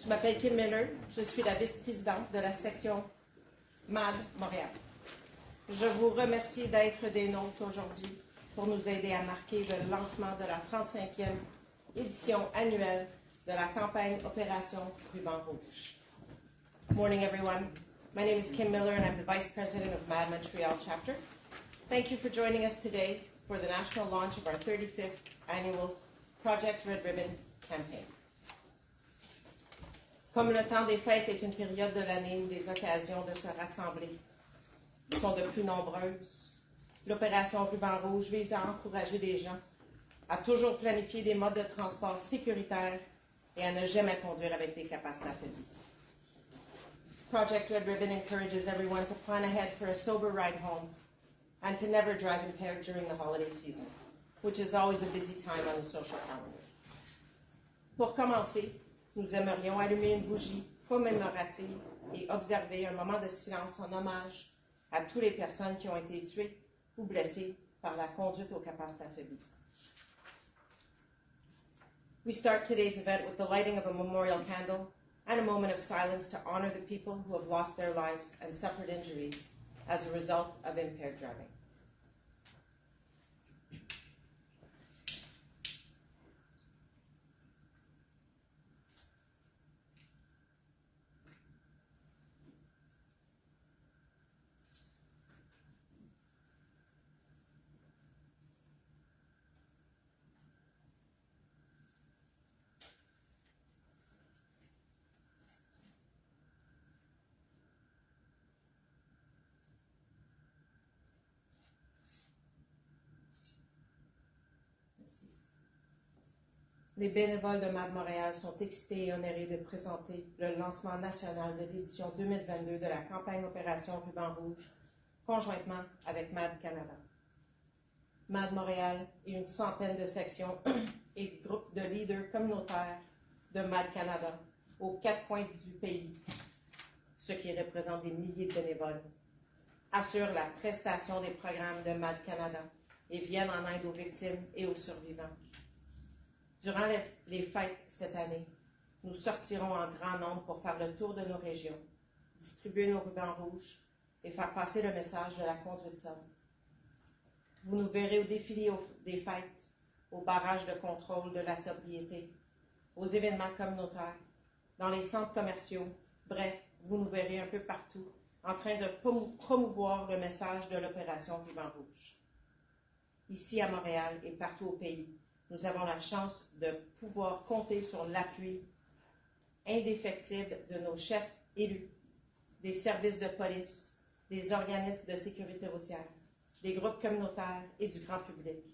Je m'appelle Kim Miller, je suis la vice-présidente de la section MAD Montréal. Je vous remercie d'être des nôtres aujourd'hui pour nous aider à marquer le lancement de la 35e édition annuelle de la campagne Opération Ruban Rouge. Morning, everyone. My name is Kim Miller, and I'm the Vice President of MAD Montreal Chapter. Thank you for joining us today for the national launch of our 35th annual Project Red Ribbon campaign. Comme le temps des fêtes est une période de l'année où les occasions de se rassembler sont de plus nombreuses, l'opération Ruban Rouge vise à encourager les gens à toujours planifier des modes de transport sécuritaires et à ne jamais conduire avec des capacités affaiblies. Project Red Ribbon encourages everyone to plan ahead for a sober ride home and to never drive impaired during the holiday season, which is always a busy time on the social calendar. Pour commencer, nous aimerions allumer une bougie commémorative et observer un moment de silence en hommage à toutes les personnes qui ont été tuées ou blessées par la conduite aux capacités affaiblies. We start today's event with the lighting of a memorial candle and a moment of silence to honor the people who have lost their lives and suffered injuries as a result of impaired driving. Les bénévoles de MAD Montréal sont excités et honorés de présenter le lancement national de l'édition 2022 de la campagne Opération Ruban Rouge, conjointement avec MAD Canada. MAD Montréal et une centaine de sections et groupes de leaders communautaires de MAD Canada aux 4 coins du pays, ce qui représente des milliers de bénévoles, assurent la prestation des programmes de MAD Canada et viennent en aide aux victimes et aux survivants. Durant les fêtes cette année, nous sortirons en grand nombre pour faire le tour de nos régions, distribuer nos rubans rouges et faire passer le message de la conduite sobre. Vous nous verrez au défilé des fêtes, au barrage de contrôle de la sobriété, aux événements communautaires, dans les centres commerciaux. Bref, vous nous verrez un peu partout en train de promouvoir le message de l'opération Ruban Rouge. Ici à Montréal et partout au pays, nous avons la chance de pouvoir compter sur l'appui indéfectible de nos chefs élus, des services de police, des organismes de sécurité routière, des groupes communautaires et du grand public.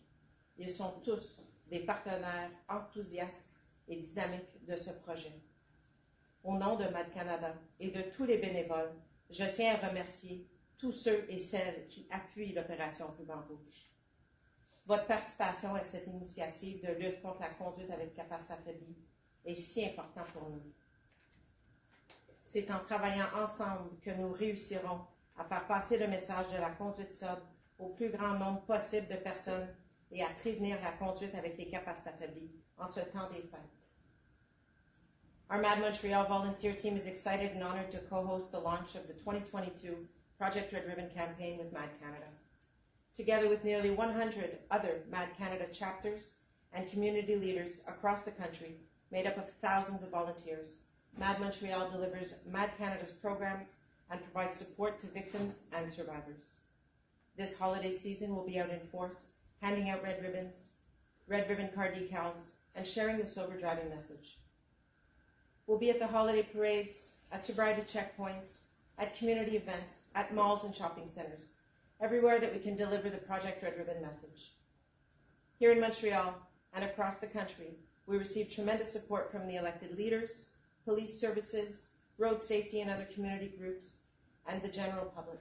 Ils sont tous des partenaires enthousiastes et dynamiques de ce projet. Au nom de MAD Canada et de tous les bénévoles, je tiens à remercier tous ceux et celles qui appuient l'opération Ruban Rouge. Votre participation à cette initiative de lutte contre la conduite avec capacité affaiblie est si importante pour nous. C'est en travaillant ensemble que nous réussirons à faire passer le message de la conduite sobre au plus grand nombre possible de personnes et à prévenir la conduite avec des capacités affaiblies en ce temps des fêtes. Our MAD Montreal volunteer team is excited and honored to co-host the launch of the 2022 Project Red Ribbon campaign with MAD Canada. Together with nearly 100 other MAD Canada chapters and community leaders across the country, made up of thousands of volunteers, MAD Montreal delivers MAD Canada's programs and provides support to victims and survivors. This holiday season will be out in force, handing out red ribbons, red ribbon car decals, and sharing the sober driving message. We'll be at the holiday parades, at sobriety checkpoints, at community events, at malls and shopping centers, everywhere that we can deliver the Project Red Ribbon message. Here in Montreal and across the country, we receive tremendous support from the elected leaders, police services, road safety and other community groups, and the general public.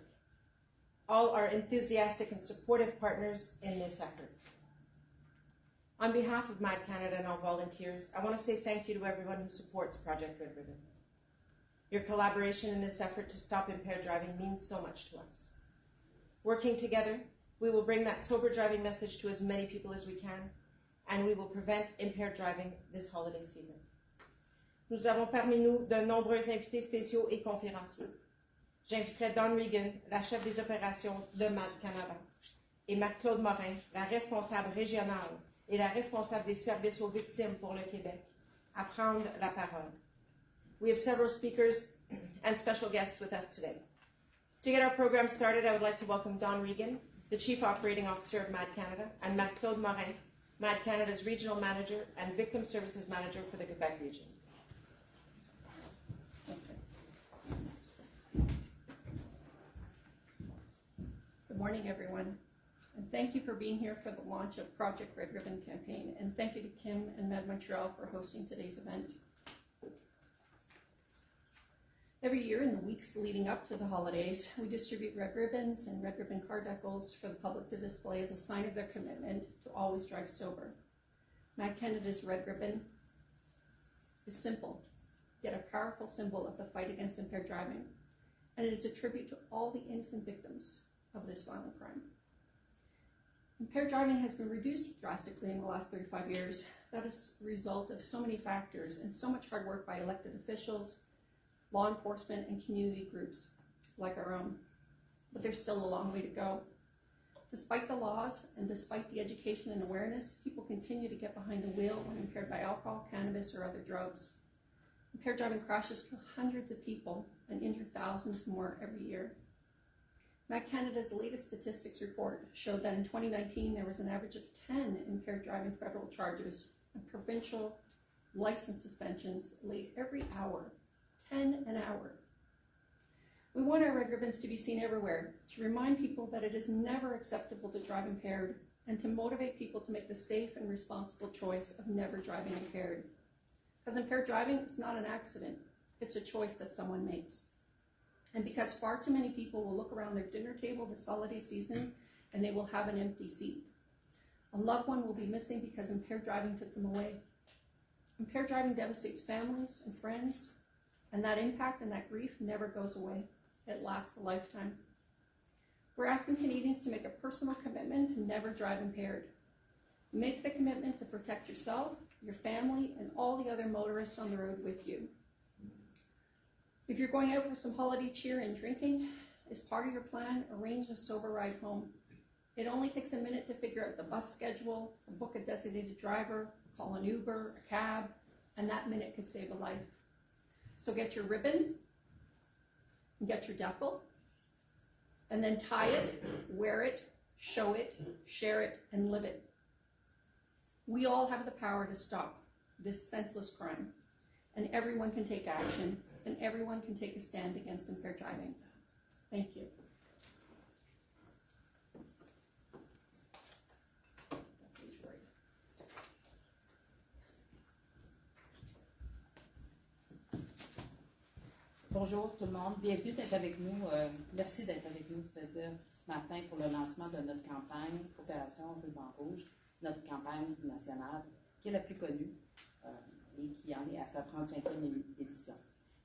All are enthusiastic and supportive partners in this effort. On behalf of MAD Canada and all volunteers, I want to say thank you to everyone who supports Project Red Ribbon. Your collaboration in this effort to stop impaired driving means so much to us. Working together, we will bring that sober driving message to as many people as we can, and we will prevent impaired driving this holiday season. Nous avons parmi nous de nombreux invités spéciaux et conférenciers. J'inviterai Dawn Regan, la chef des opérations de MAD Canada, et Marc-Claude Morin, la responsable régionale et la responsable des services aux victimes pour le Québec, à prendre la parole. We have several speakers and special guests with us today. To get our program started, I would like to welcome Dawn Regan, the Chief Operating Officer of MAD Canada, and Marc-Claude Morin, MAD Canada's Regional Manager and Victim Services Manager for the Quebec region. Good morning, everyone, and thank you for being here for the launch of Project Red Ribbon Campaign, and thank you to Kim and MAD Montreal for hosting today's event. Every year in the weeks leading up to the holidays, we distribute red ribbons and red ribbon car decals for the public to display as a sign of their commitment to always drive sober. MAD Canada's red ribbon is simple, yet a powerful symbol of the fight against impaired driving, and it is a tribute to all the innocent victims of this violent crime. Impaired driving has been reduced drastically in the last 35 years. That is a result of so many factors and so much hard work by elected officials, law enforcement, and community groups like our own. But there's still a long way to go. Despite the laws and despite the education and awareness, people continue to get behind the wheel when impaired by alcohol, cannabis, or other drugs. Impaired driving crashes kill hundreds of people and injure thousands more every year. MAD Canada's latest statistics report showed that in 2019 there was an average of 10 impaired driving federal charges and provincial license suspensions laid every hour, 10 an hour. We want our red ribbons to be seen everywhere, to remind people that it is never acceptable to drive impaired, and to motivate people to make the safe and responsible choice of never driving impaired. Because impaired driving is not an accident, it's a choice that someone makes. And because far too many people will look around their dinner table this holiday season and they will have an empty seat. A loved one will be missing because impaired driving took them away. Impaired driving devastates families and friends, and that impact and that grief never goes away. It lasts a lifetime. We're asking Canadians to make a personal commitment to never drive impaired. Make the commitment to protect yourself, your family, and all the other motorists on the road with you. If you're going out for some holiday cheer and drinking, as part of your plan, arrange a sober ride home. It only takes a minute to figure out the bus schedule, book a designated driver, call an Uber, a cab, and that minute could save a life. So get your ribbon, and get your decal, and then tie it, wear it, show it, share it, and live it. We all have the power to stop this senseless crime, and everyone can take action, and everyone can take a stand against impaired driving. Thank you. Bonjour tout le monde, bienvenue d'être avec nous. Merci d'être avec nous, c'est-à-dire ce matin pour le lancement de notre campagne Opération Ruban Rouge, notre campagne nationale qui est la plus connue et qui en est à sa 35e édition.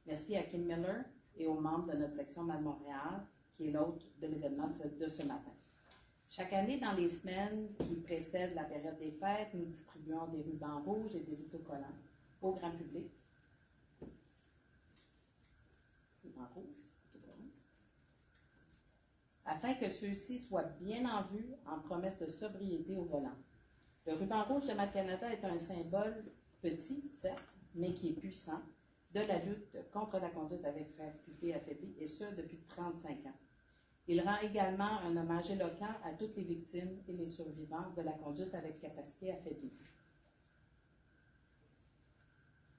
Merci à Kim Miller et aux membres de notre section MAD Montréal qui est l'hôte de l'événement de ce matin. Chaque année, dans les semaines qui précèdent la période des fêtes, nous distribuons des rubans rouges et des autocollants au grand public. Afin que ceux-ci soient bien en vue en promesse de sobriété au volant. Le ruban rouge de MAD Canada est un symbole petit, certes, mais qui est puissant, de la lutte contre la conduite avec faculté affaiblie, et ce, depuis 35 ans. Il rend également un hommage éloquent à toutes les victimes et les survivants de la conduite avec capacité affaiblie.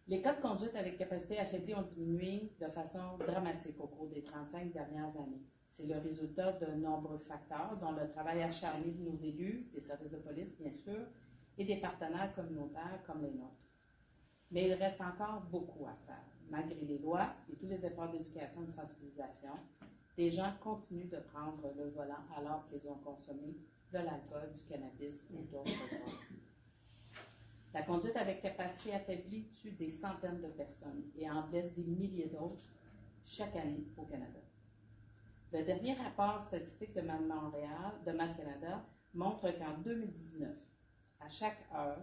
Les cas de conduite avec capacité affaiblie ont diminué de façon dramatique au cours des 35 dernières années. C'est le résultat de nombreux facteurs, dont le travail acharné de nos élus, des services de police, bien sûr, et des partenaires communautaires comme les nôtres. Mais il reste encore beaucoup à faire. Malgré les lois et tous les efforts d'éducation et de sensibilisation, des gens continuent de prendre le volant alors qu'ils ont consommé de l'alcool, du cannabis ou d'autres drogues. La conduite avec capacité affaiblie tue des centaines de personnes et en blesse des milliers d'autres chaque année au Canada. Le dernier rapport statistique de MAD Montréal, de MAD Canada, montre qu'en 2019, à chaque heure,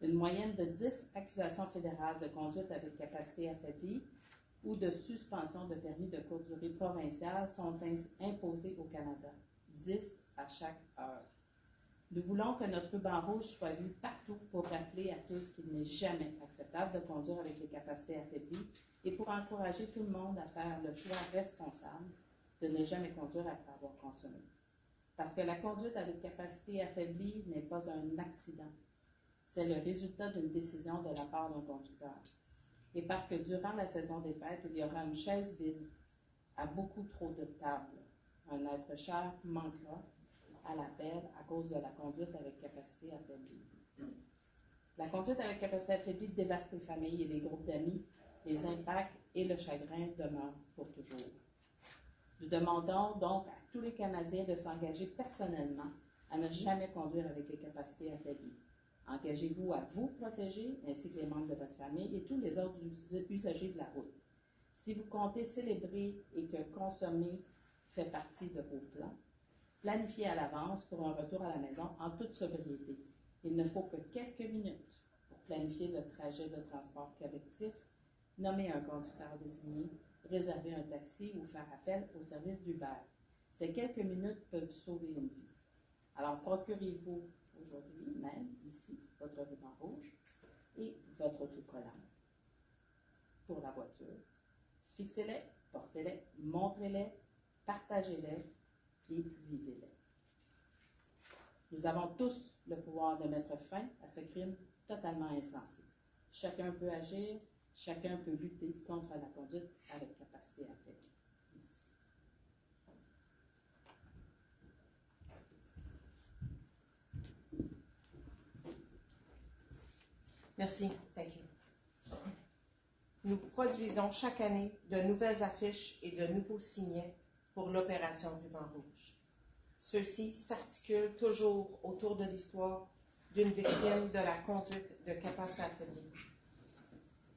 Une moyenne de 10 accusations fédérales de conduite avec capacité affaiblie ou de suspension de permis de courte durée provinciale sont imposées au Canada, 10 à chaque heure. Nous voulons que notre ruban rouge soit vu partout pour rappeler à tous qu'il n'est jamais acceptable de conduire avec les capacités affaiblies et pour encourager tout le monde à faire le choix responsable de ne jamais conduire après avoir consommé. Parce que la conduite avec capacité affaiblie n'est pas un accident. C'est le résultat d'une décision de la part d'un conducteur. Et parce que durant la saison des fêtes, il y aura une chaise vide à beaucoup trop de tables. Un être cher manquera à l'appel à cause de la conduite avec capacité affaiblie. La conduite avec capacité affaiblie dévaste les familles et les groupes d'amis. Les impacts et le chagrin demeurent pour toujours. Nous demandons donc à tous les Canadiens de s'engager personnellement à ne jamais conduire avec les capacités affaiblies. Engagez-vous à vous protéger, ainsi que les membres de votre famille et tous les autres usagers de la route. Si vous comptez célébrer et que consommer fait partie de vos plans, planifiez à l'avance pour un retour à la maison en toute sobriété. Il ne faut que quelques minutes pour planifier le trajet de transport collectif, nommer un conducteur désigné, réserver un taxi ou faire appel au service d'Uber. Ces quelques minutes peuvent sauver une vie. Alors, procurez-vous aujourd'hui même, ici, votre ruban rouge et votre autocollant pour la voiture. Fixez-les, portez-les, montrez-les, partagez-les et vivez-les. Nous avons tous le pouvoir de mettre fin à ce crime totalement insensé. Chacun peut agir, chacun peut lutter contre la conduite avec capacité affaiblie. Merci. Merci. Thank you. Nous produisons chaque année de nouvelles affiches et de nouveaux signets pour l'opération Ruban Rouge. Ceux-ci s'articulent toujours autour de l'histoire d'une victime de la conduite de capacité affaiblie.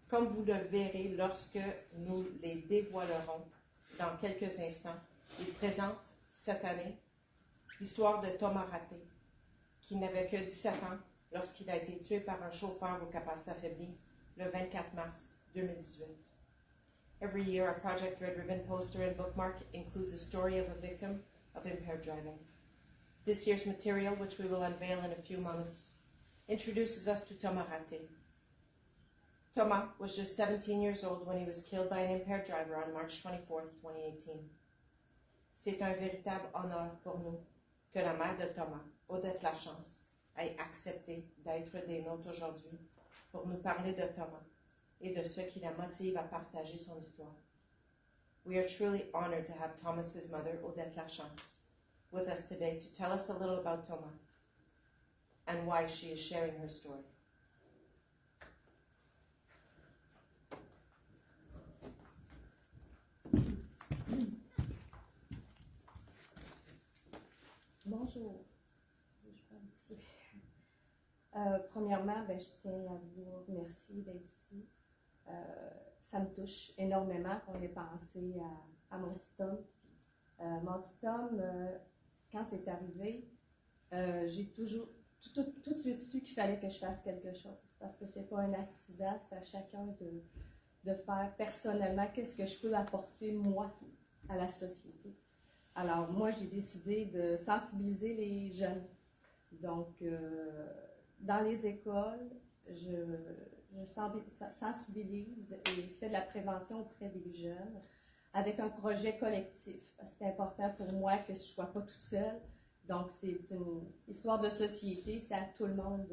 Comme vous le verrez lorsque nous les dévoilerons dans quelques instants, ils présentent cette année l'histoire de Thomas Raté, qui n'avait que 17 ans lorsqu'il a été tué par un chauffeur aux capacités affaiblies le 24 mars 2018. Every year, a Project Red Ribbon poster and bookmark includes a story of a victim of impaired driving. This year's material, which we will unveil in a few moments, introduces us to Thomas Raté. Thomas was just 17 years old when he was killed by an impaired driver on March 24, 2018. C'est un véritable honneur pour nous que la mère de Thomas, Odette Lachance, ait accepté d'être des nôtres aujourd'hui pour nous parler de Thomas et de ce qui la motive à partager son histoire. We are truly honored to have Thomas's mother, Odette Lachance, with us today to tell us a little about Thomas and why she is sharing her story. Bonjour. Premièrement, je tiens à vous remercier d'être ici. Ça me touche énormément qu'on ait pensé à mon petit Tom. Mon petit Tom, quand c'est arrivé, j'ai toujours tout de suite su qu'il fallait que je fasse quelque chose. Parce que c'est pas un accident, c'est à chacun de faire personnellement qu'est-ce que je peux apporter, moi, à la société. Alors, moi, j'ai décidé de sensibiliser les jeunes. Donc, dans les écoles, je sensibilise et fais de la prévention auprès des jeunes avec un projet collectif. C'est important pour moi que je ne sois pas toute seule. Donc, c'est une histoire de société, c'est à tout le monde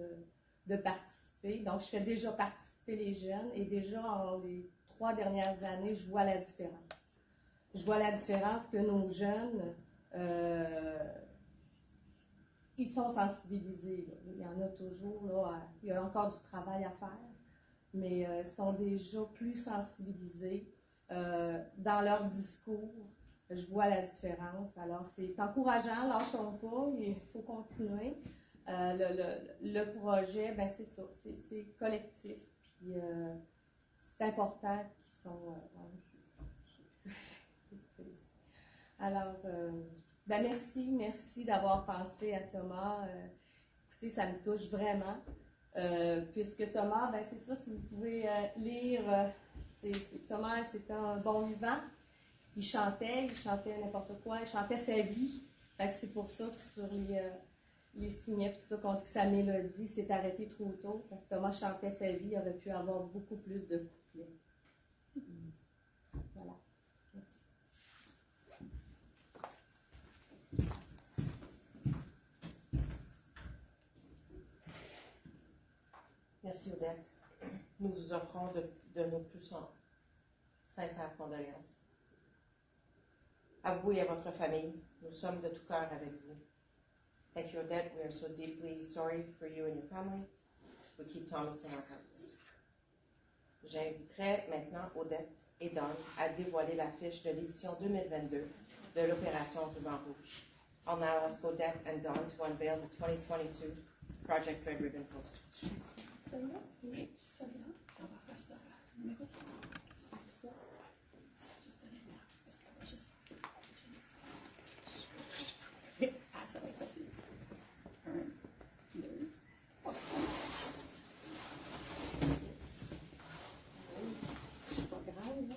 de participer. Donc, je fais déjà participer les jeunes et déjà, en les 3 dernières années, je vois la différence. Je vois la différence que nos jeunes, ils sont sensibilisés. Là. Il y en a toujours, là, il y a encore du travail à faire, mais ils sont déjà plus sensibilisés dans leur discours. Je vois la différence. Alors, c'est encourageant, lâchons pas, il faut continuer. Le projet, c'est ça, c'est collectif. Puis, c'est important qu'ils sont... Alors, merci d'avoir pensé à Thomas. Écoutez, ça me touche vraiment. puisque Thomas, ben c'est ça, si vous pouvez lire, Thomas, c'était un bon vivant. Il chantait n'importe quoi, il chantait sa vie. Fait que c'est pour ça que sur les signets, tout ça, qu'on dit que sa mélodie s'est arrêtée trop tôt, parce que Thomas chantait sa vie, il aurait pu avoir beaucoup plus de couplets. Voilà. Merci Odette. Nous vous offrons de nos plus sincères condoléances. À vous et à votre famille, nous sommes de tout cœur avec vous. Thank you, Odette. We are so deeply sorry for you and your family. We keep Thomas in our hearts. J'inviterai maintenant Odette et Don à dévoiler l'affiche de l'édition 2022 de l'opération Ruban Rouge. I'll now ask Odette and Don to unveil the 2022 Project Red Ribbon poster. Celle-là? Oui, celle-là. On va faire ça. Numéro 3. Juste donner ça. Juste. Ah, ça va être facile. 1, 2, 3. C'est pas grave, là.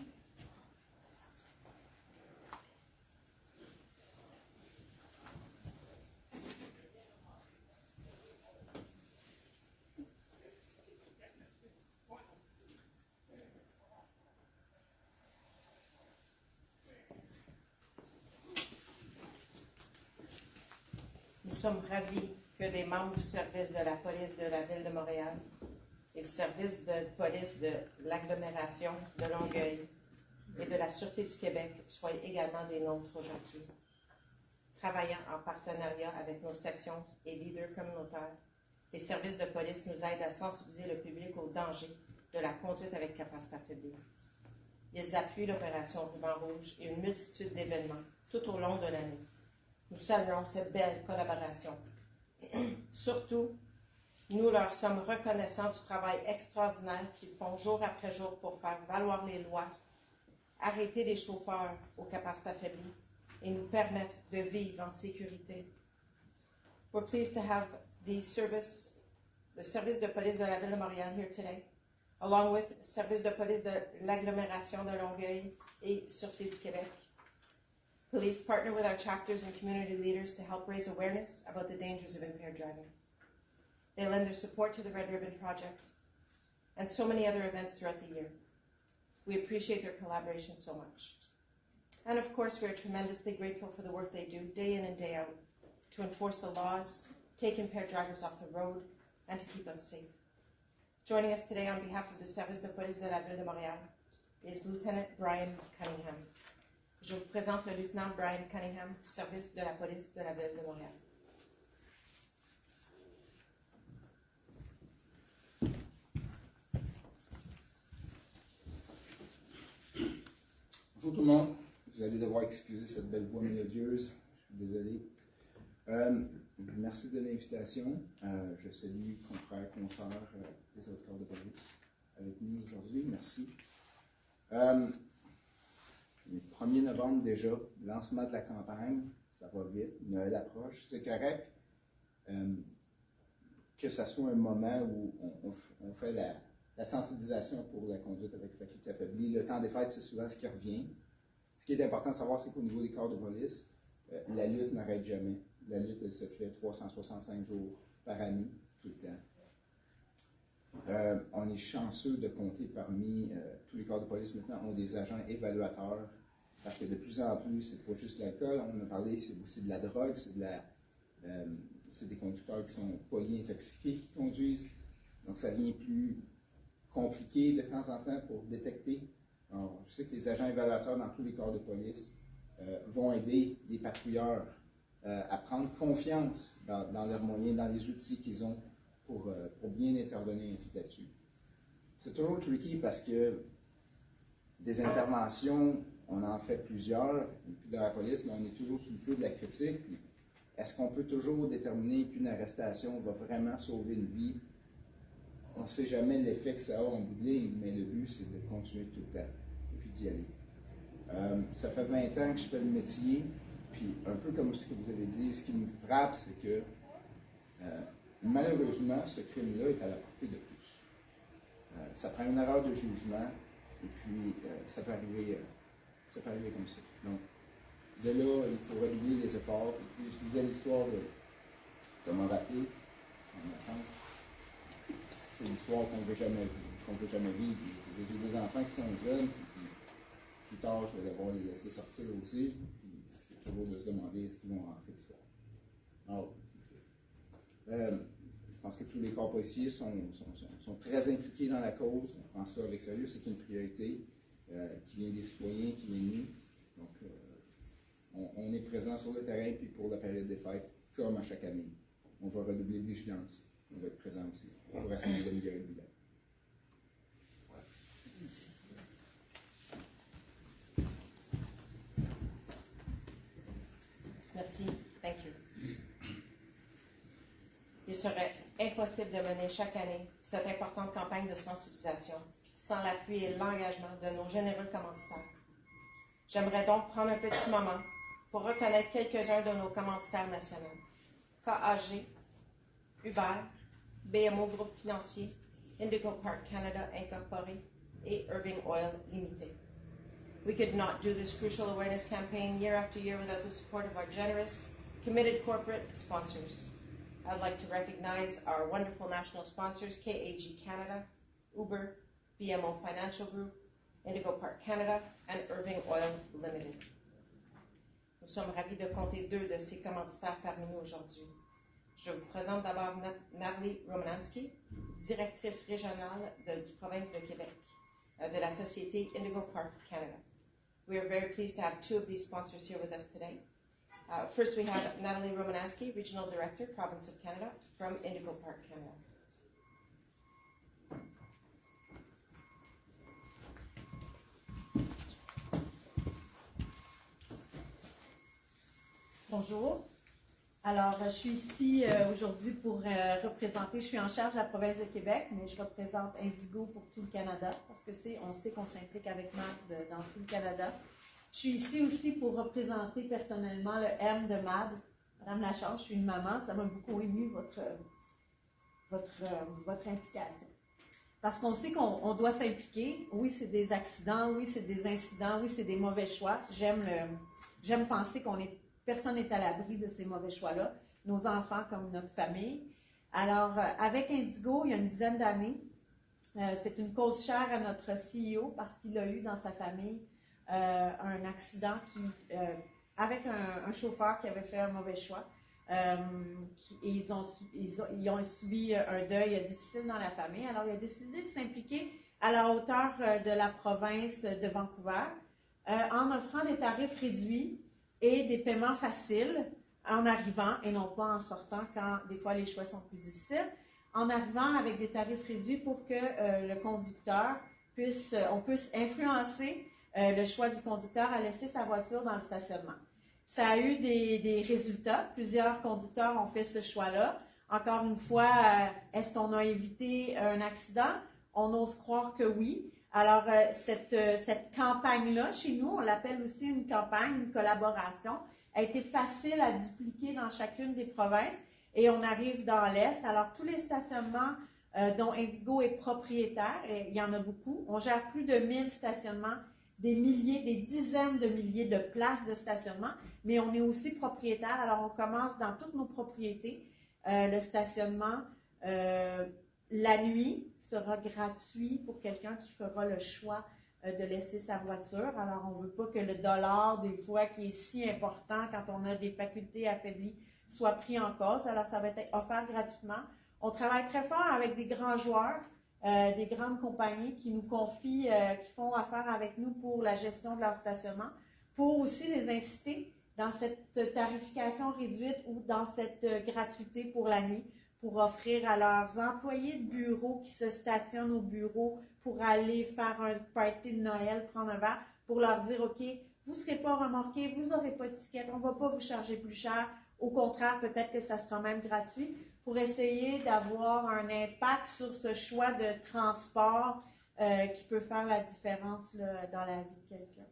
Nous sommes ravis que des membres du service de la police de la Ville de Montréal et du service de police de l'agglomération de Longueuil et de la Sûreté du Québec soient également des nôtres aujourd'hui. Travaillant en partenariat avec nos sections et leaders communautaires, les services de police nous aident à sensibiliser le public au danger de la conduite avec capacité affaiblie. Ils appuient l'opération Ruban Rouge et une multitude d'événements tout au long de l'année. Nous saluons cette belle collaboration. Surtout, nous leur sommes reconnaissants du travail extraordinaire qu'ils font jour après jour pour faire valoir les lois, arrêter les chauffeurs aux capacités affaiblies et nous permettre de vivre en sécurité. We're pleased to have the service de police de la Ville de Montréal here today, along with service de police de l'agglomération de Longueuil et Sûreté du Québec. Police partner with our chapters and community leaders to help raise awareness about the dangers of impaired driving. They lend their support to the Red Ribbon Project and so many other events throughout the year. We appreciate their collaboration so much. And of course, we are tremendously grateful for the work they do day in and day out to enforce the laws, take impaired drivers off the road, and to keep us safe. Joining us today on behalf of the Service de Police de la Ville de Montréal is Lieutenant Brian Cunningham. Je vous présente le lieutenant Brian Cunningham du service de la police de la Ville de Montréal. Bonjour tout le monde. Vous allez devoir excuser cette belle voix mélodieuse. Je suis désolé. Merci de l'invitation. Je salue confrères, consoeurs, les autres corps de police avec nous aujourd'hui. Merci. Le 1er novembre déjà, lancement de la campagne, ça va vite, Noël approche, c'est correct. Que ce soit un moment où on fait la sensibilisation pour la conduite avec faculté affaiblie. Le temps des fêtes, c'est souvent ce qui revient. Ce qui est important de savoir, c'est qu'au niveau des corps de police, la lutte n'arrête jamais. La lutte, elle se fait 365 jours par année, tout le temps. On est chanceux de compter parmi tous les corps de police maintenant ont des agents évaluateurs parce que de plus en plus, c'est pas juste l'alcool, on en a parlé, c'est aussi de la drogue, c'est des conducteurs qui sont polyintoxiqués qui conduisent. Donc ça devient plus compliqué de temps en temps pour détecter. Alors, je sais que les agents évaluateurs dans tous les corps de police vont aider les patrouilleurs à prendre confiance dans leurs moyens, dans les outils qu'ils ont pour bien intervenir là-dessus. C'est toujours tricky parce que des interventions, on en fait plusieurs dans la police, mais on est toujours sous le feu de la critique. Est-ce qu'on peut toujours déterminer qu'une arrestation va vraiment sauver une vie? On ne sait jamais l'effet que ça a en bout de ligne, mais le but, c'est de continuer tout le temps et puis d'y aller. Ça fait 20 ans que je fais le métier, puis un peu comme ce que vous avez dit, ce qui me frappe, c'est que Malheureusement, ce crime-là est à la portée de tous. Ça prend une erreur de jugement, et puis ça peut arriver comme ça. Donc, de là, il faut redoubler les efforts. Et puis, je disais l'histoire de Thomas Raté, on a la chance. C'est l'histoire qu'on ne veut jamais vivre. J'ai des enfants qui sont jeunes, puis plus tard, je vais devoir les laisser sortir aussi. Puis c'est toujours de se demander ce qu'ils vont rentrer le soir. Alors, je pense que tous les corps policiers sont très impliqués dans la cause. On prend ça avec sérieux. C'est une priorité qui vient des citoyens, qui vient de nous. Donc, on est présent sur le terrain, puis pour la période des fêtes, comme à chaque année. On va redoubler de vigilance. On va être présent aussi pour essayer d'améliorer le bilan. Merci. Thank you. Il serait impossible de mener chaque année cette importante campagne de sensibilisation sans l'appui et l'engagement de nos généreux commanditaires. J'aimerais donc prendre un petit moment pour reconnaître quelques-uns de nos commanditaires nationaux. KAG, Uber, BMO Groupe Financier, Indigo Park Canada Incorporé et Irving Oil Limited. We could not do this crucial awareness campaign year after year without the support of our generous, committed corporate sponsors. I'd like to recognize our wonderful national sponsors, KAG Canada, Uber, BMO Financial Group, Indigo Park Canada, and Irving Oil Limited. Nous sommes ravis de compter deux de ces commanditaires parmi nous aujourd'hui. Je vous présente d'abord Natalie Romanski, directrice régionale du province de Québec, de la société Indigo Park Canada. We are very pleased to have two of these sponsors here with us today. First, we have Natalie Romanski, Regional Director, Province of Canada, from Indigo Park Canada. Bonjour. Alors, je suis ici aujourd'hui pour représenter, je suis en charge de la province de Québec, mais je représente Indigo pour tout le Canada, parce que on sait qu'on s'implique avec MAD dans tout le Canada. Je suis ici aussi pour représenter personnellement le M de MAD. Madame Lachance, je suis une maman, ça m'a beaucoup ému votre implication. Parce qu'on sait qu'on doit s'impliquer. Oui, c'est des accidents, oui, c'est des incidents, oui, c'est des mauvais choix. J'aime penser personne n'est à l'abri de ces mauvais choix-là, nos enfants comme notre famille. Alors, avec Indigo, il y a une dizaine d'années, c'est une cause chère à notre CEO parce qu'il a eu dans sa famille un accident avec un chauffeur qui avait fait un mauvais choix. Ils ont subi un deuil difficile dans la famille. Alors, il a décidé de s'impliquer à la hauteur de la province de Vancouver en offrant des tarifs réduits et des paiements faciles en arrivant et non pas en sortant quand des fois les choix sont plus difficiles, en arrivant avec des tarifs réduits pour que le conducteur puisse influencer le choix du conducteur à laisser sa voiture dans le stationnement. Ça a eu des résultats. Plusieurs conducteurs ont fait ce choix-là. Encore une fois, est-ce qu'on a évité un accident? On ose croire que oui. Alors, cette campagne-là, chez nous, on l'appelle aussi une campagne, une collaboration, a été facile à dupliquer dans chacune des provinces et on arrive dans l'Est. Alors, tous les stationnements dont Indigo est propriétaire, et il y en a beaucoup, on gère plus de 1000 stationnements, des dizaines de milliers de places de stationnement, mais on est aussi propriétaire. Alors, on commence dans toutes nos propriétés. Le stationnement la nuit sera gratuit pour quelqu'un qui fera le choix de laisser sa voiture. Alors, on ne veut pas que le dollar, des fois, qui est si important quand on a des facultés affaiblies, soit pris en cause. Alors, ça va être offert gratuitement. On travaille très fort avec des grands joueurs, des grandes compagnies qui nous confient, qui font affaire avec nous pour la gestion de leur stationnement, pour aussi les inciter dans cette tarification réduite ou dans cette gratuité pour la nuit, pour offrir à leurs employés de bureau qui se stationnent au bureau pour aller faire un party de Noël, prendre un verre, pour leur dire, OK, vous ne serez pas remorqués, vous n'aurez pas de ticket, on ne va pas vous charger plus cher. Au contraire, peut-être que ça sera même gratuit, pour essayer d'avoir un impact sur ce choix de transport qui peut faire la différence là, dans la vie de quelqu'un.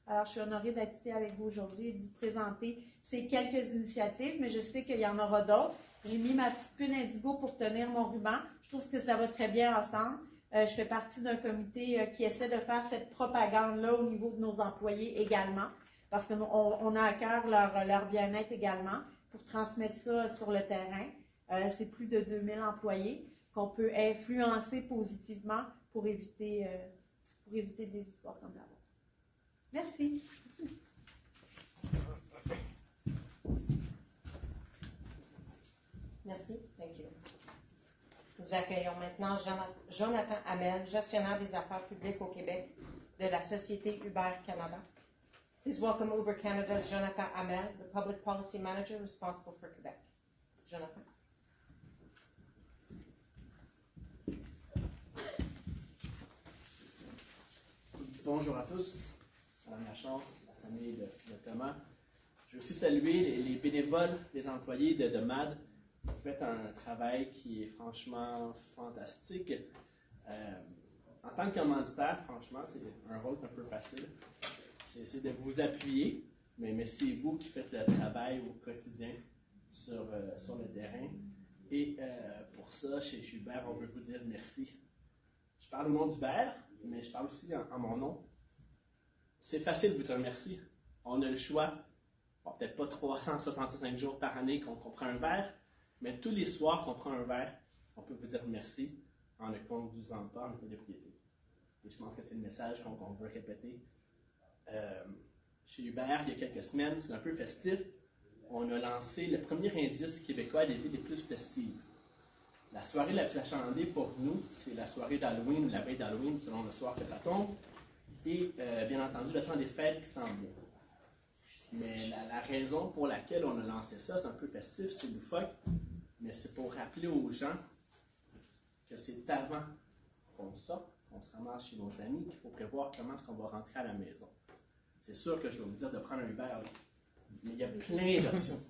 Alors, je suis honorée d'être ici avec vous aujourd'hui et de vous présenter ces quelques initiatives, mais je sais qu'il y en aura d'autres. J'ai mis ma petite pune indigo pour tenir mon ruban. Je trouve que ça va très bien ensemble. Je fais partie d'un comité qui essaie de faire cette propagande-là au niveau de nos employés également, parce qu'on a à cœur leur bien-être également, pour transmettre ça sur le terrain. C'est plus de 2000 employés qu'on peut influencer positivement pour éviter des histoires comme la vôtre. Merci. Merci. Thank you. Nous accueillons maintenant Jonathan Hamel, gestionnaire des affaires publiques au Québec de la société Uber Canada. Please welcome Uber Canada's Jonathan Hamel, the Public Policy Manager responsible for Quebec. Jonathan. Bonjour à tous, Madame Lachance, la famille de Thomas. Je veux aussi saluer les bénévoles, les employés de MAD. Vous faites un travail qui est franchement fantastique. En tant que commanditaire, franchement, c'est un rôle un peu facile. C'est de vous appuyer, mais c'est vous qui faites le travail au quotidien sur le terrain. Et pour ça, chez Uber, on veut vous dire merci. Je parle au nom d'Uber, mais je parle aussi en mon nom. C'est facile de vous dire merci. On a le choix, bon, peut-être pas 365 jours par année qu'on prend un verre, mais tous les soirs qu'on prend un verre, on peut vous dire merci en ne conduisant pas en état d'ébriété. Et je pense que c'est le message qu'on veut répéter. Chez Uber, il y a quelques semaines, c'est un peu festif, on a lancé le premier indice québécois des villes les plus festives. La soirée la plus achalandée pour nous, c'est la soirée d'Halloween, la veille d'Halloween, selon le soir que ça tombe, et bien entendu le temps des fêtes qui s'en vient. Mais la raison pour laquelle on a lancé ça, c'est un peu festif, c'est loufoque, mais c'est pour rappeler aux gens que c'est avant qu'on sorte, qu'on se ramasse chez nos amis, qu'il faut prévoir comment est-ce qu'on va rentrer à la maison. C'est sûr que je vais vous dire de prendre un Uber, mais il y a plein d'options.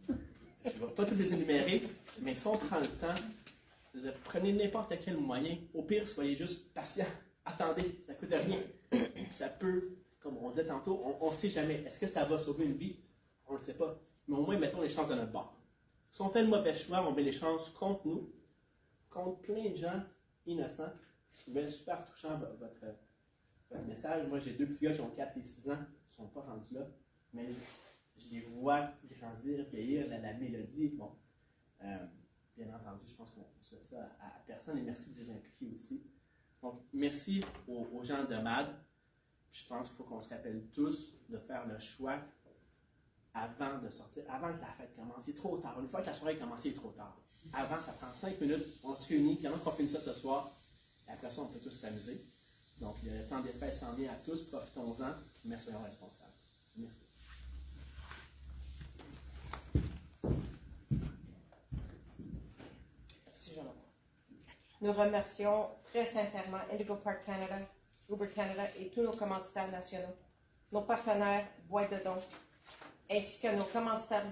Je ne vais pas toutes les énumérer, mais si on prend le temps, prenez n'importe quel moyen. Au pire, soyez juste patient. Attendez, ça ne coûte rien. Ça peut, comme on disait tantôt, on ne sait jamais. Est-ce que ça va sauver une vie? On ne le sait pas. Mais au moins, mettons les chances de notre bord. Si on fait le mauvais choix, on met les chances contre nous, contre plein de gens innocents. Je trouvais super touchant votre message. Moi, j'ai deux petits gars qui ont 4 et 6 ans. Ils ne sont pas rendus là. Mais je les vois grandir, vieillir, la mélodie. Bon. Bien entendu, je pense qu'on souhaite ça à personne et merci de les impliquer aussi. Donc, merci aux gens de MAD. Je pense qu'il faut qu'on se rappelle tous de faire le choix avant de sortir, avant que la fête commence. Il est trop tard. Une fois que la soirée est commencée, il est trop tard. Avant, ça prend 5 minutes, on se réunit, quand on finit ça ce soir, et après ça, on peut tous s'amuser. Donc, le temps des fêtes s'en vient à tous, profitons-en, mais soyons responsables. Merci. Nous remercions très sincèrement Indigo Park Canada, Uber Canada et tous nos commanditaires nationaux, nos partenaires Boîte de dons, ainsi que nos commanditaires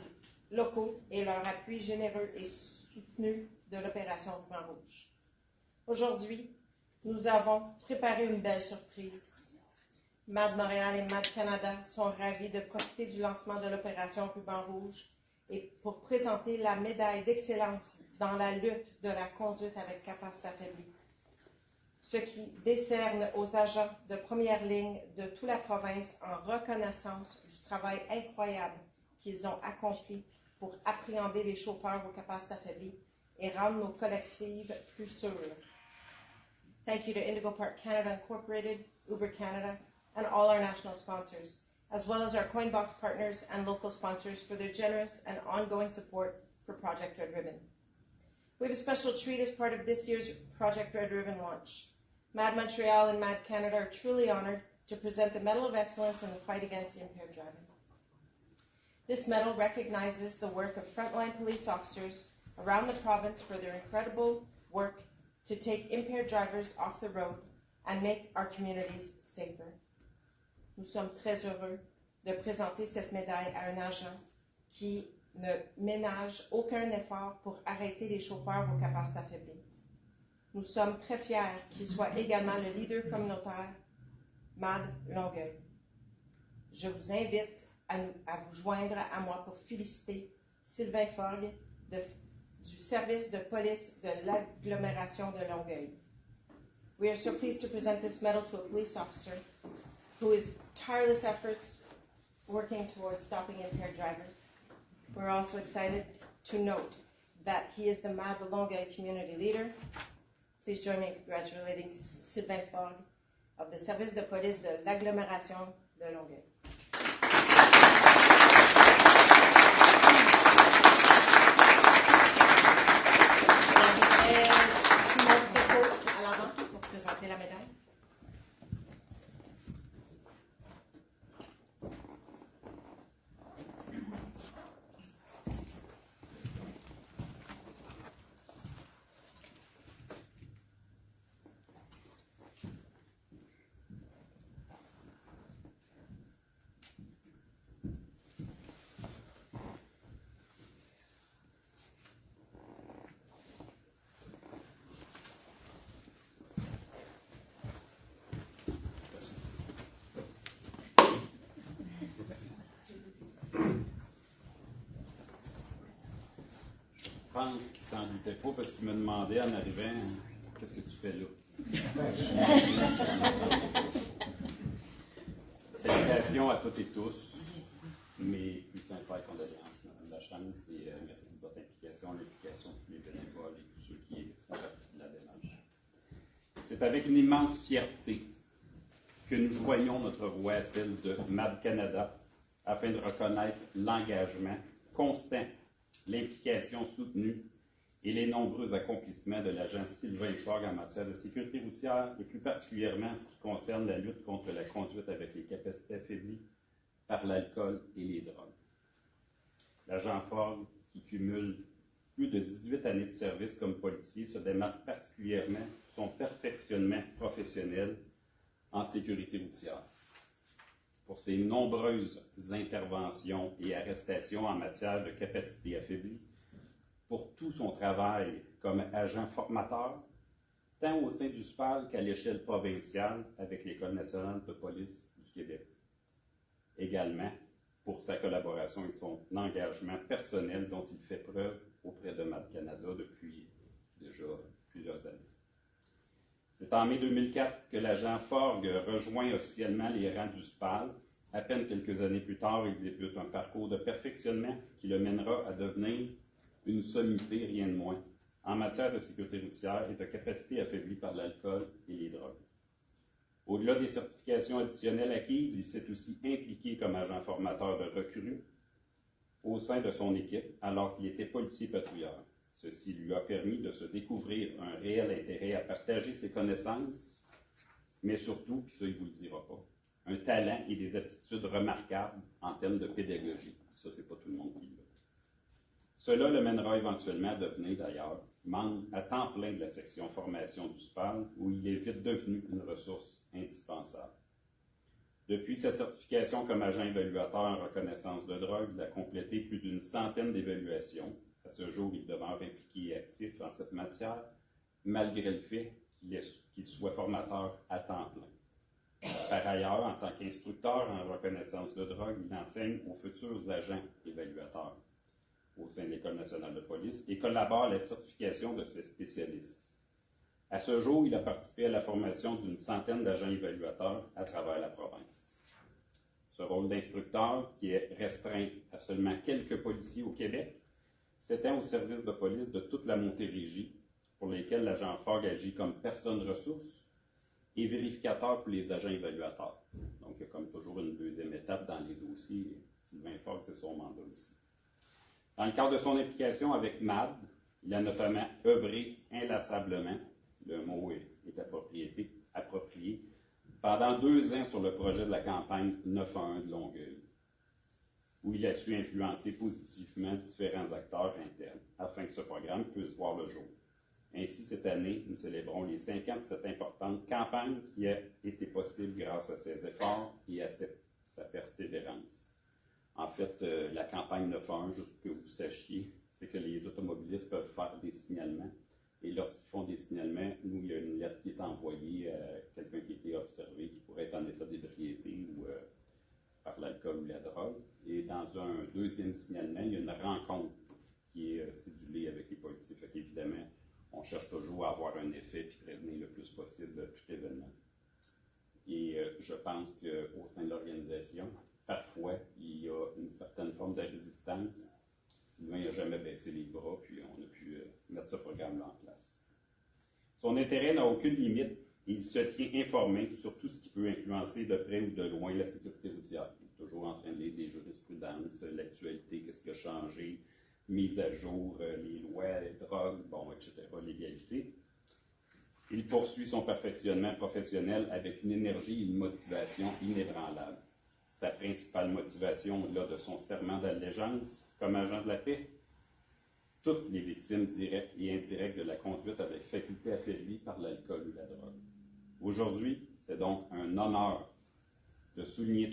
locaux et leur appui généreux et soutenu de l'opération Ruban Rouge. Aujourd'hui, nous avons préparé une belle surprise. MAD Montréal et MAD Canada sont ravis de profiter du lancement de l'opération Ruban Rouge et pour présenter la médaille d'excellence dans la lutte de la conduite avec capacité affaiblie, ce qui décerne aux agents de première ligne de toute la province en reconnaissance du travail incroyable qu'ils ont accompli pour appréhender les chauffeurs aux capacités affaiblies et rendre nos collectives plus sûres. Thank you to Indigo Park Canada Incorporated, Uber Canada, and all our national sponsors, as well as our Coinbox partners and local sponsors for their generous and ongoing support for Project Red Ribbon. We have a special treat as part of this year's Project Red Ribbon launch. MAD Montreal and MAD Canada are truly honored to present the Medal of Excellence in the fight against impaired driving. This medal recognizes the work of frontline police officers around the province for their incredible work to take impaired drivers off the road and make our communities safer. Nous sommes très heureux de présenter cette médaille à un agent qui ne ménage aucun effort pour arrêter les chauffeurs aux capacités affaiblies. Nous sommes très fiers qu'il soit également le leader communautaire MAD Longueuil. Je vous invite à vous joindre à moi pour féliciter Sylvain Forgue du service de police de l'agglomération de Longueuil. We are so pleased to present this medal to a police officer who is tireless efforts working towards stopping impaired drivers. We're also excited to note that he is the MAD de Longueuil community leader. Please join me in congratulating Sylvain Fogg of the service de police de l'agglomération de Longueuil. Simon Pécaud à l'avant pour présenter la médaille. Je pense qu'il s'en doutait pas parce qu'il me demandait en arrivant qu'est-ce que tu fais là. Salutations à toutes et tous. Mes plus sincères condoléances, Mme Lachance, et merci de votre implication, l'implication de tous les bénévoles et tous ceux qui font partie de la démarche. C'est avec une immense fierté que nous joignons notre voix à celle de MAD Canada afin de reconnaître l'engagement constant, l'implication soutenue et les nombreux accomplissements de l'agent Sylvain Fogg en matière de sécurité routière et plus particulièrement en ce qui concerne la lutte contre la conduite avec les capacités affaiblies par l'alcool et les drogues. L'agent Fogg, qui cumule plus de 18 années de service comme policier, se démarque particulièrement son perfectionnement professionnel en sécurité routière. Pour ses nombreuses interventions et arrestations en matière de capacité affaiblie, pour tout son travail comme agent formateur, tant au sein du SPAL qu'à l'échelle provinciale avec l'École nationale de police du Québec. Également, pour sa collaboration et son engagement personnel dont il fait preuve auprès de MAD Canada depuis déjà plusieurs années. C'est en mai 2004 que l'agent Fogg rejoint officiellement les rangs du SPAL. À peine quelques années plus tard, il débute un parcours de perfectionnement qui le mènera à devenir une sommité, rien de moins, en matière de sécurité routière et de capacité affaiblie par l'alcool et les drogues. Au-delà des certifications additionnelles acquises, il s'est aussi impliqué comme agent formateur de recrues au sein de son équipe alors qu'il était policier patrouilleur. Ceci lui a permis de se découvrir un réel intérêt à partager ses connaissances, mais surtout, puis ça il ne vous le dira pas, un talent et des aptitudes remarquables en termes de pédagogie. Ça, c'est pas tout le monde qui l'a. Cela le mènera éventuellement à devenir d'ailleurs membre à temps plein de la section formation du SPAL, où il est vite devenu une ressource indispensable. Depuis sa certification comme agent évaluateur en reconnaissance de drogue, il a complété plus d'une centaine d'évaluations. À ce jour, il demeure impliqué et actif en cette matière, malgré le fait qu'il soit formateur à temps plein. Par ailleurs, en tant qu'instructeur en reconnaissance de drogue, il enseigne aux futurs agents évaluateurs au sein de l'École nationale de police et collabore à la certification de ses spécialistes. À ce jour, il a participé à la formation d'une centaine d'agents évaluateurs à travers la province. Ce rôle d'instructeur, qui est restreint à seulement quelques policiers au Québec, s'étend au service de police de toute la Montérégie, pour lesquels l'agent Fogg agit comme personne ressource et vérificateur pour les agents évaluateurs. Donc, il y a comme toujours une deuxième étape dans les dossiers. Sylvain Fogg, c'est son mandat aussi. Dans le cadre de son implication avec MAD, il a notamment œuvré inlassablement, le mot est approprié, pendant 2 ans sur le projet de la campagne 911 de Longueuil, où il a su influencer positivement différents acteurs internes afin que ce programme puisse voir le jour. Ainsi, cette année, nous célébrons les 5 ans de cette importante campagne qui a été possible grâce à ses efforts et à sa persévérance. En fait, la campagne 911, juste que vous sachiez, c'est que les automobilistes peuvent faire des signalements. Et lorsqu'ils font des signalements, nous, il y a une lettre qui est envoyée à quelqu'un qui a été observé, qui pourrait être en état d'ébriété ou par l'alcool ou la drogue. Et dans un deuxième signalement, il y a une rencontre qui est cédulé avec les policiers. Fait qu'évidemment, on cherche toujours à avoir un effet et prévenir le plus possible tout événement. Et je pense qu'au sein de l'organisation, parfois, il y a une certaine forme de résistance. Sylvain n'a jamais baissé les bras, puis on a pu mettre ce programme-là en place. Son intérêt n'a aucune limite et il se tient informé sur tout ce qui peut influencer de près ou de loin la sécurité routière. Il est toujours en train de lire des jurisprudences, l'actualité, qu'est-ce qui a changé, mise à jour, les lois, les drogues, bon, etc., l'égalité. Il poursuit son perfectionnement professionnel avec une énergie et une motivation inébranlables. Sa principale motivation, au-delà de son serment d'allégeance comme agent de la paix, toutes les victimes directes et indirectes de la conduite avec faculté affaiblie par l'alcool ou la drogue. Aujourd'hui, c'est donc un honneur de souligner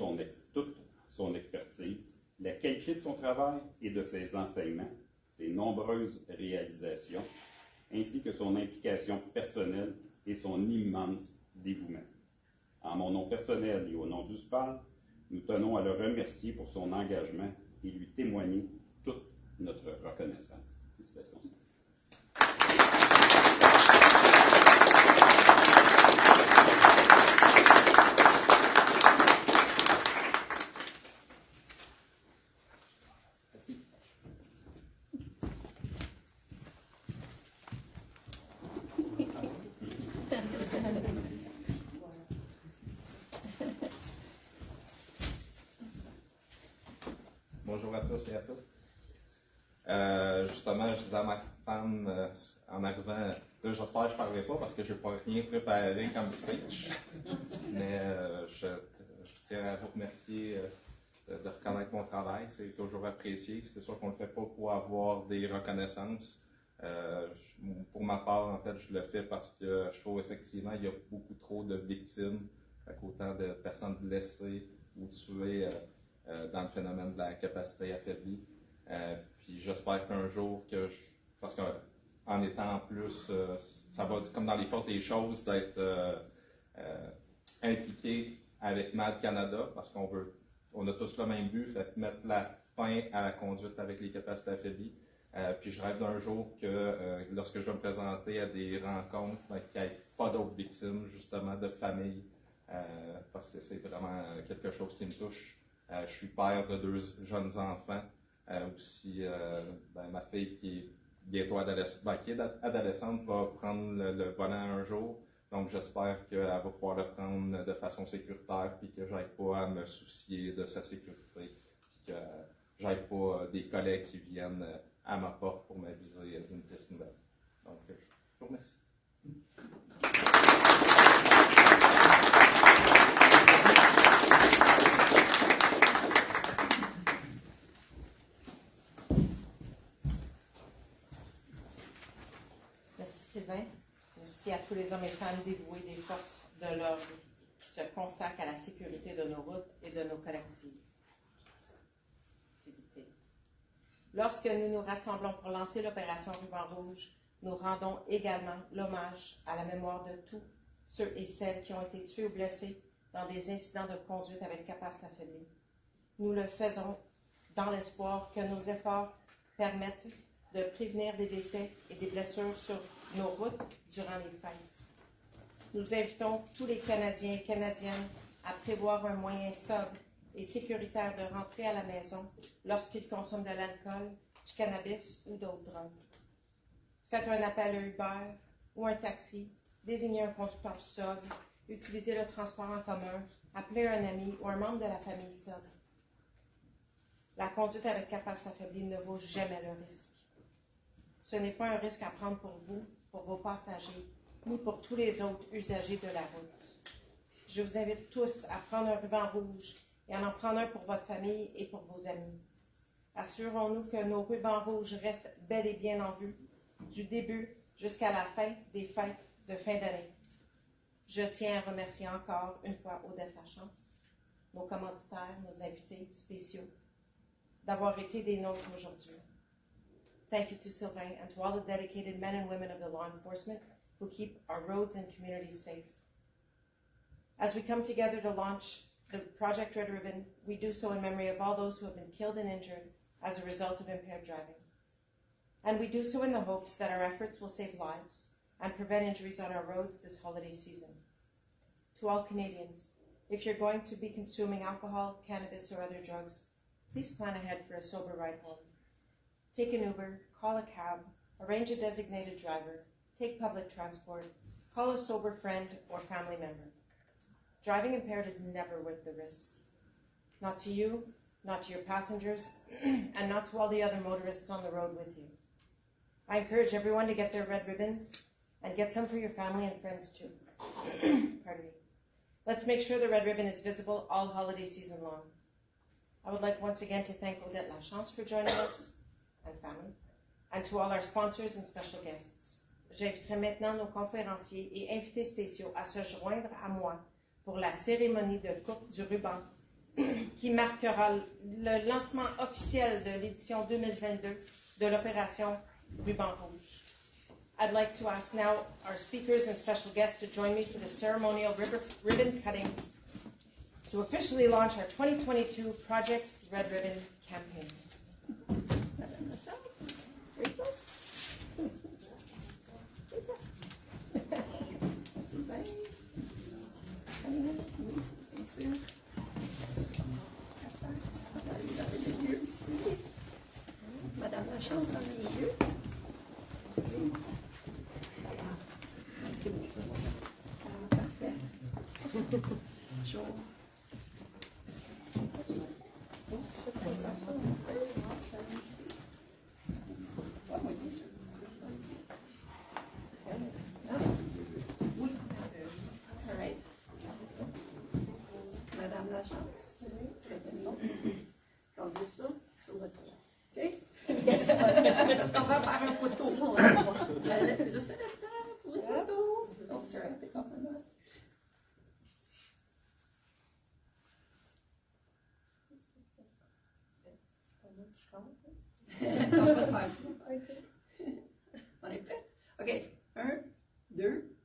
toute son expertise, la qualité de son travail et de ses enseignements, ses nombreuses réalisations, ainsi que son implication personnelle et son immense dévouement. En mon nom personnel et au nom du SPAL, nous tenons à le remercier pour son engagement et lui témoigner toute notre reconnaissance. Félicitations. Bonjour à tous et à toutes. Justement, je disais à ma femme en arrivant, là, j'espère que je ne parlerai pas parce que je n'ai pas rien préparé comme speech. Mais je tiens à vous remercier de reconnaître mon travail. C'est toujours apprécié. C'est sûr qu'on ne le fait pas pour avoir des reconnaissances. Pour ma part, en fait, je le fais parce que je trouve effectivement qu'il y a beaucoup trop de victimes, autant de personnes blessées ou tuées dans le phénomène de la capacité affaiblie. Puis j'espère qu'un jour, parce qu'en étant en plus, ça va comme dans les forces des choses d'être impliqué avec MAD Canada, parce on a tous le même but, fait mettre la fin à la conduite avec les capacités affaiblies. Puis je rêve d'un jour que lorsque je vais me présenter à des rencontres, qu'il n'y ait pas d'autres victimes, justement, de famille, parce que c'est vraiment quelque chose qui me touche. Je suis père de 2 jeunes enfants. Aussi, ma fille qui est bientôt adolescente va prendre le volant un jour. Donc, j'espère qu'elle va pouvoir le prendre de façon sécuritaire et que je n'aille pas à me soucier de sa sécurité. Et que je n'aille pas des collègues qui viennent à ma porte pour m'aviser d'une triste nouvelle. Donc, je vous remercie. Sylvain. Merci à tous les hommes et femmes dévoués des forces de l'ordre qui se consacrent à la sécurité de nos routes et de nos collectivités. Lorsque nous nous rassemblons pour lancer l'opération Ruban Rouge, nous rendons également l'hommage à la mémoire de tous ceux et celles qui ont été tués ou blessés dans des incidents de conduite avec capacité affaiblie. Nous le faisons dans l'espoir que nos efforts permettent de prévenir des décès et des blessures sur nos routes durant les fêtes. Nous invitons tous les Canadiens et Canadiennes à prévoir un moyen sobre et sécuritaire de rentrer à la maison lorsqu'ils consomment de l'alcool, du cannabis ou d'autres drogues. Faites un appel à Uber ou un taxi, désignez un conducteur sobre, utilisez le transport en commun, appelez un ami ou un membre de la famille sobre. La conduite avec capacité affaiblie ne vaut jamais le risque. Ce n'est pas un risque à prendre pour vous, pour vos passagers, ni pour tous les autres usagers de la route. Je vous invite tous à prendre un ruban rouge et à en prendre un pour votre famille et pour vos amis. Assurons-nous que nos rubans rouges restent bel et bien en vue, du début jusqu'à la fin des fêtes de fin d'année. Je tiens à remercier encore une fois Odette Lachance, nos commanditaires, nos invités spéciaux, d'avoir été des nôtres aujourd'hui. Thank you to Sylvain and to all the dedicated men and women of the law enforcement who keep our roads and communities safe. As we come together to launch the Project Red Ribbon, we do so in memory of all those who have been killed and injured as a result of impaired driving. And we do so in the hopes that our efforts will save lives and prevent injuries on our roads this holiday season. To all Canadians, if you're going to be consuming alcohol, cannabis, or other drugs, please plan ahead for a sober ride home. Take an Uber, call a cab, arrange a designated driver, take public transport, call a sober friend or family member. Driving impaired is never worth the risk. Not to you, not to your passengers, and not to all the other motorists on the road with you. I encourage everyone to get their red ribbons and get some for your family and friends too. Pardon me. Let's make sure the red ribbon is visible all holiday season long. I would like once again to thank Odette Lachance for joining us and family, and to all our sponsors and special guests. J'inviterai maintenant nos conférenciers et invités spéciaux à se joindre à moi pour la cérémonie de coupe du ruban qui marquera le lancement officiel de l'édition 2022 de l'opération Ruban Rouge. I'd like to ask now our speakers and special guests to join me for the ceremonial ribbon cutting to officially launch our 2022 Project Red Ribbon campaign. Madame Lachance dans le milieu. Merci. Ça va. Merci beaucoup. Parfait. Bonjour. All right. Madame Lachance, conduire ça sur votre OK? Parce qu'on va faire un photo. Juste un instant pour les photos. Oh, sorry, I picked off my mask. On est prêt? OK. 1, 2,